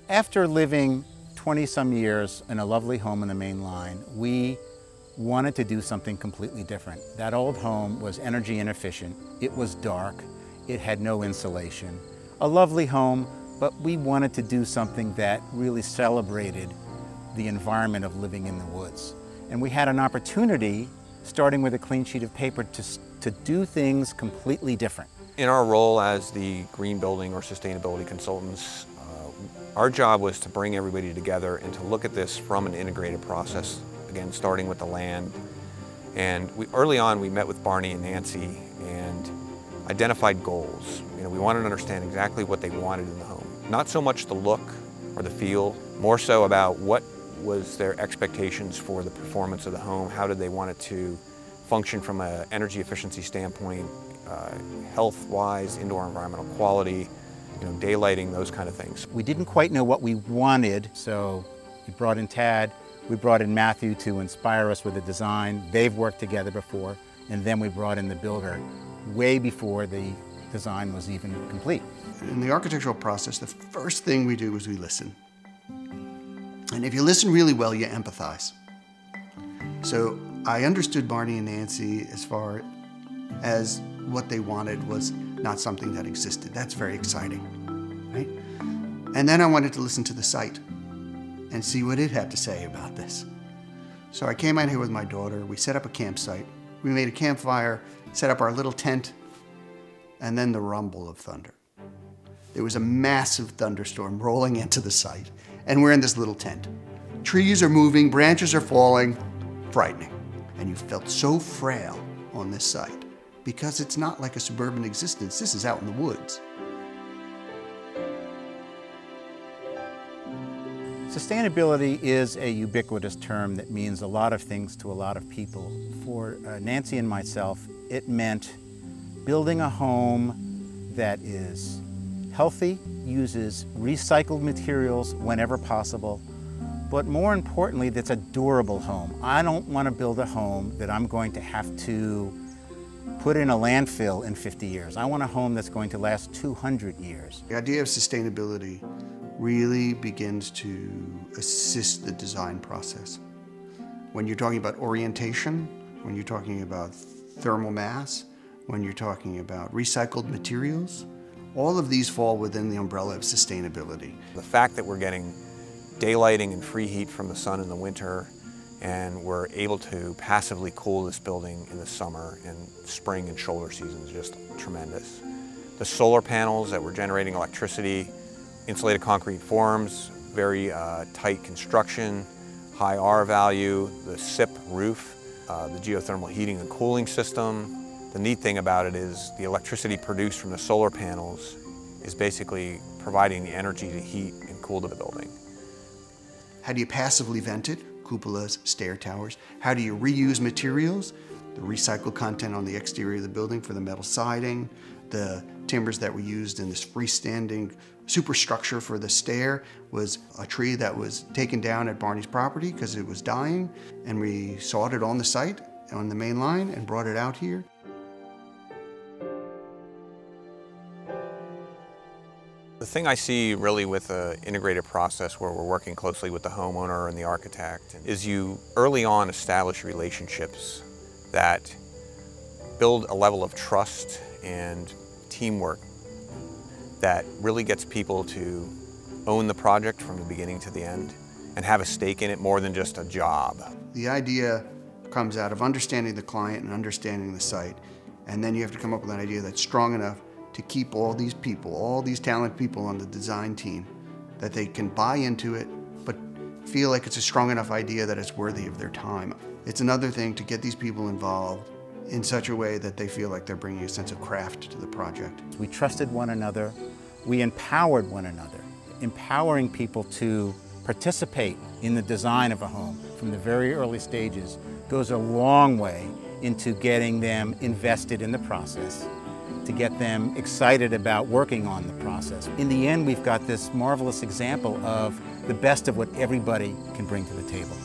After living 20-some years in a lovely home in the main line, we wanted to do something completely different. That old home was energy inefficient, it was dark, it had no insulation. A lovely home, but we wanted to do something that really celebrated the environment of living in the woods. And we had an opportunity, starting with a clean sheet of paper, to do things completely different. In our role as the green building or sustainability consultants, our job was to bring everybody together and to look at this from an integrated process, again, starting with the land. And early on, we met with Barney and Nancy and identified goals. We wanted to understand exactly what they wanted in the home. Not so much the look or the feel, more so about what was their expectations for the performance of the home, how did they want it to function from an energy efficiency standpoint, health-wise, indoor environmental quality, daylighting, those kind of things. We didn't quite know what we wanted, so we brought in Tad, we brought in Matthew to inspire us with the design. They've worked together before, and then we brought in the builder way before the design was even complete. In the architectural process, the first thing we do is we listen. And if you listen really well, you empathize. So I understood Barney and Nancy as far as what they wanted was not something that existed. That's very exciting, right? And then I wanted to listen to the site and see what it had to say about this. So I came out here with my daughter, we set up a campsite, we made a campfire, set up our little tent, and then the rumble of thunder. There was a massive thunderstorm rolling into the site, and we're in this little tent. Trees are moving, branches are falling, frightening. And you felt so frail on this site because it's not like a suburban existence. This is out in the woods. Sustainability is a ubiquitous term that means a lot of things to a lot of people. For Nancy and myself, it meant building a home that is healthy, uses recycled materials whenever possible, but more importantly, that's a durable home. I don't want to build a home that I'm going to have to put in a landfill in 50 years. I want a home that's going to last 200 years. The idea of sustainability really begins to assist the design process. When you're talking about orientation, when you're talking about thermal mass, when you're talking about recycled materials, all of these fall within the umbrella of sustainability. The fact that we're getting daylighting and free heat from the sun in the winter, and we're able to passively cool this building in the summer and spring and shoulder seasons is just tremendous. The solar panels that we're generating electricity, insulated concrete forms, very tight construction, high R value, the SIP roof, the geothermal heating and cooling system. The neat thing about it is the electricity produced from the solar panels is basically providing the energy to heat and cool the building. How do you passively vent it? Cupolas, stair towers. How do you reuse materials? The recycled content on the exterior of the building for the metal siding, the timbers that were used in this freestanding superstructure for the stair was a tree that was taken down at Barney's property because it was dying, and we sawed it on the site, on the main line, and brought it out here. The thing I see really with an integrated process where we're working closely with the homeowner and the architect is you early on establish relationships that build a level of trust and teamwork that really gets people to own the project from the beginning to the end and have a stake in it more than just a job. The idea comes out of understanding the client and understanding the site, and then you have to come up with an idea that's strong enough to keep all these people, all these talented people on the design team, that they can buy into it, but feel like it's a strong enough idea that it's worthy of their time. It's another thing to get these people involved in such a way that they feel like they're bringing a sense of craft to the project. We trusted one another, we empowered one another. Empowering people to participate in the design of a home from the very early stages goes a long way into getting them invested in the process, to get them excited about working on the process. In the end, we've got this marvelous example of the best of what everybody can bring to the table.